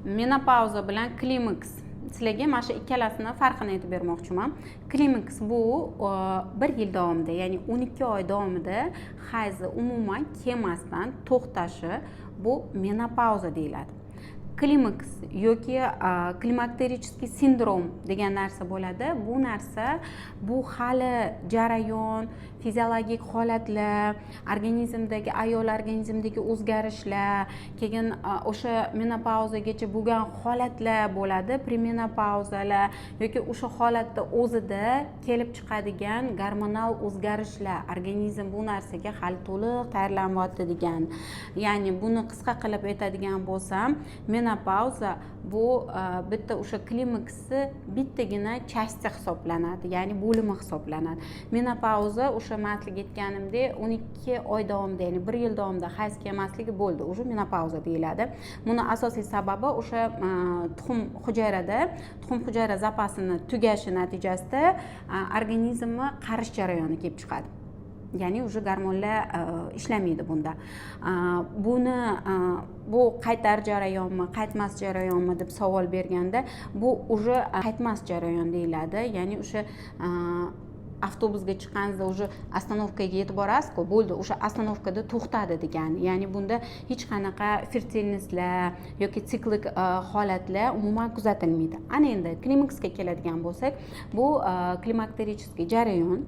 menopauza bilan klimaks sizlarga mana shu ikkalasini farqini aytib bermoqchiman. Klimaks bu 1 yil davomida, ya'ni 12 oy davomida hayz umuman kelmasdan to'xtashi bu menopauza deyiladi. Klimaks yoki klimakterichskiy sindrom degan narsa bo'ladi. Bu narsa bu hali jarayon, fiziologik holatlar, ayol organizmdagi o'zgarishlar, keyin o'sha menopauzagacha bo'lgan holatlar bo'ladi, premenopauzalar yoki o'sha holatda o'zida kelib chiqadigan gormonal o'zgarishlar. Organizm bu narsaga hali to'liq tayyorlanyapti degan. Ya'ni buni qisqa qilib aytadigan bo'lsam, menopauza bu bitta o'sha klimaksni bittagina части hisoblanadi, ya'ni bo'limi hisoblanadi. Menopauza o'sha matliga aytganimdek 12 oy davomida, ya'ni 1 yil davomida hayz kelmasligi bo'ldi, o'sha menopauza deyiladi. Buni asosiy sababi o'sha tuxum hujayra zapasini tugashi natijasida organizmni qarish jarayoni kelib chiqadi. Ya'ni o'sha gormonlar ishlamaydi bunda. Bu qaytar jarayonmi, qaytmas jarayonmi deb savol berganda, bu o'sha qaytmas jarayon deyiladi. Ya'ni o'sha avtobusga chiqqaningizda o'sha ostanovkaga yetib borasiz-ku, bo'ldi, o'sha ostanovkada to'xtadi degani. Ya'ni bunda hech qanaqa fertilnesslar yoki siklik holatlar umuman kuzatilmaydi. Ana endi klimaksga keladigan bo'lsak, bu klimakterichskiy jarayon.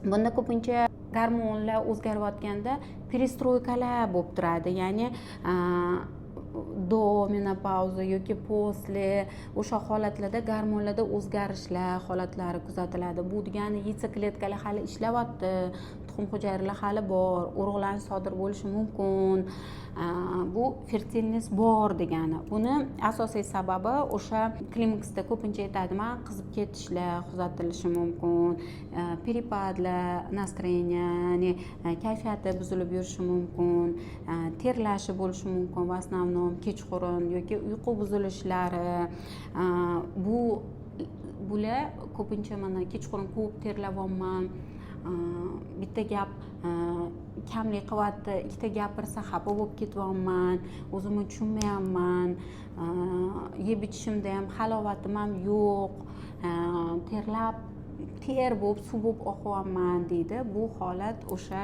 Bunda ko'pincha gormonlar o'zgarayotganda perestroykalar bo'lib turadi. Ya'ni do menopauza yoki posle o'sha holatlarda gormonlarda o'zgarishlar holatlari kuzatiladi. Bu degani yetsa-kletkalar hali ishlayapti, tuxum hujayralar hali bor, urug'lanish sodir bo'lishi mumkin. Bu fertilness bor degani. Buni asosiy sababi o'sha klimaksda ko'pincha aytadiman, qizib ketishlar kuzatilishi mumkin, peripadlar, настроение, kayfiyati buzilib yurishi mumkin, terlashi bo'lishi mumkin va основном kechqurun yoki uyqu buzilishlari. Bular ko'pincha mana kechqurun ko'p terlayapman, bitta gap kamlik qilyapti, ikkita gapirsa xafa bo'lib ketyapman, o'zimni tushunmayapman, yeb ichishimda ham halovatim ham yo'q, ter bo'lib, suv bo'lib oqyapman deydi. Bu holat o'sha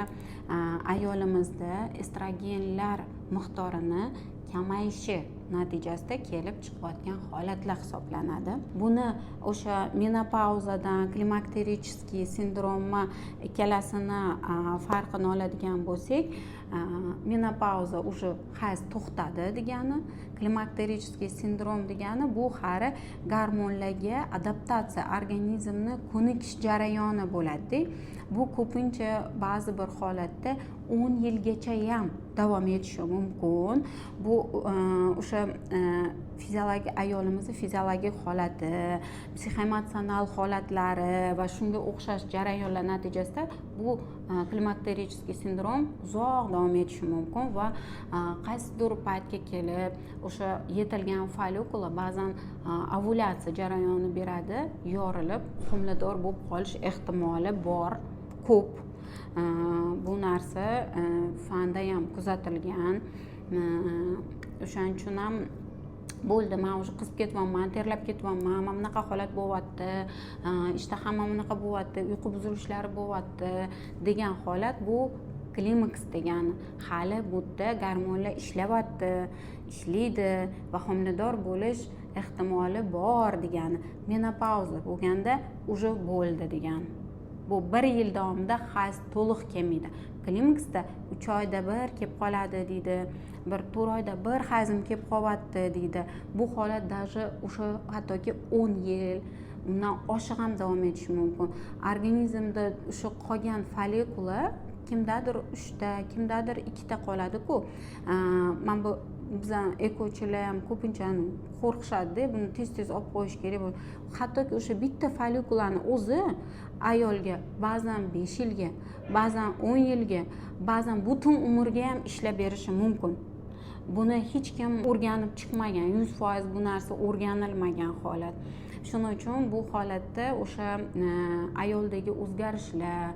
ayolimizda estrogenlar miqdorini kamayishi natijasida kelib chiqayotgan holatlar hisoblanadi. Buni o'sha menopauzadan klimakterichskiy sindromni ikkalasini farqini oladigan bo'lsak, menopauza o'sha hayz to'xtadi degani, klimakterichskiy sindrom degani bu hali gormonlarga adaptatsiya, organizmni ko'nikish jarayoni bo'ladi. Bu ko'pincha ba'zi bir holatda 10 yilgacha ham davom etishi mumkin. Bu o'sha ayolimizning fiziologik holati, psixoemotsional holatlari va shunga o'xshash jarayonlar natijasida bu klimakterichskiy sindrom uzoq davom etishi mumkin va qaysidir paytga kelib o'sha yetilgan follikula ba'zan ovulyatsiya jarayoni beradi, yorilib homilador bo'lib qolish ehtimoli bor, ko'p. Bu narsa fanda ham kuzatilgan. O'shaning uchun ham bo'ldi, men o'sha qizib ketyapman, terlab ketyapman, mana bunaqa holat bo'lyapti, ishtaham mana bunaqa bo'lyapti, uyqu buzilishlari bo'lyapti degan holat bu klimaks degani. Hali bu yerda gormonlar ishlaydi va homilador bo'lish ehtimoli bor degani. Menopauza bo'lganda уже bo'ldi degani. Bu 1 yil davomida hayz to'liq kelmaydi. Klimaksda 3 oyda bir kelib qoladi deydi, 4 oyda bir hayzim kelib qolyapti deydi. Bu holat даже o'sha hattoki 10 yil, undan oshiq ham davom etishi mumkin. Organizmda o'sha qolgan follikula kimdadir 3 ta, kimdadir 2 ta qoladi-ku. Men bu bizning ekochilar ham ko'pincha qo'rqishadi, buni tez olib qo'yish kerak. Hattoki o'sha bitta follikulani o'zi ayolga ba'zan 5 yilga, ba'zan 10 yilga, ba'zan butun umrga ham ishlab berishi mumkin. Buni hech kim o'rganib chiqmagan, 100% bu narsa o'rganilmagan holat. Shuning uchun bu holatda o'sha ayoldagi o'zgarishlar,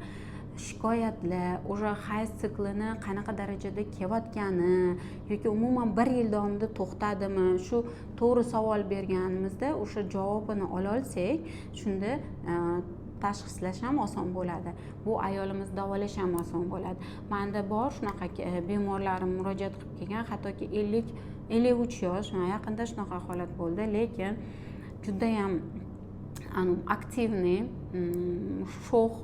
shikoyatlar, o'sha hayz siklini qanaqa darajada kelayotgani yoki umuman bir yil davomida to'xtadimi, shu to'g'ri savol berganimizda o'sha javobini ola olsak, shunda tashxislash ham oson bo'ladi. Bu ayolimizni davolash ham oson bo'ladi. Menda bor shunaqa bemorlarim murojaat qilib kelgan, hattoki 53 yosh, yaqinda shunaqa holat bo'ldi, lekin juda ham aktivniy, sho'x,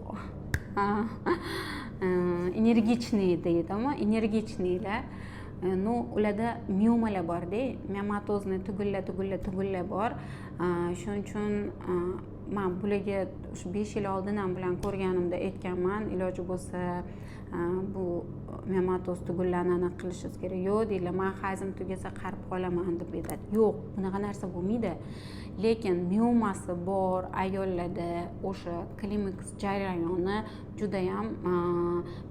energichniy deydimi, energichnilar. Ularda miomalar borda, miyomatozni tugullar bor. Shuning uchun men bularga 5 yil oldin ham bilan ko'rganimda aytganman, iloji bo'lsa bu miyomatoz tugullarni qilishingiz kerak. Yo'q deydilar, men hayzim tugasa qarib qolaman deb aytadi. Yo'q, bunaqa narsa bo'lmaydi. Lekin miomasi bor ayollarda o'sha klimaks jarayoni juda ham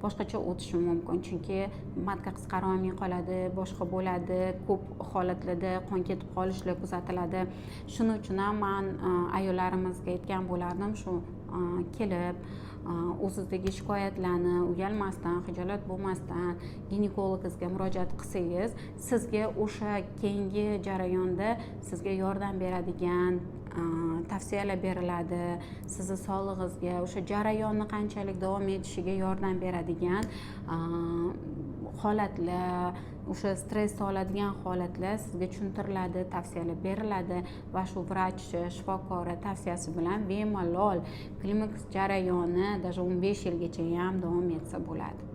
boshqacha o'tishi mumkin, chunki matka qisqarib olmay qoladi, boshqa bo'ladi, ko'p holatlarda qon ketib qolishlar kuzatiladi. Shuning uchun ham men ayollarimizga aytgan bo'lardim, shu kelib o'zizdagi shikoyatlarni uyalmasdan, xijolat bo'lmasdan ginekologingizga murojaat qilsangiz, sizga o'sha keyingi jarayonda sizga yordam beradigan tavsiyalar beriladi, sizni sog'lig'ingizga, o'sha jarayonni qanchalik davom etishiga yordam beradigan holatlar, o'sha stress oladigan holatlar sizga tushuntiriladi, tavsiyalar beriladi va shu vrach, shifokori tavsiyasi bilan bemalol klimaks jarayoni даже 15 yilgacha ham davom etsa bo'ladi.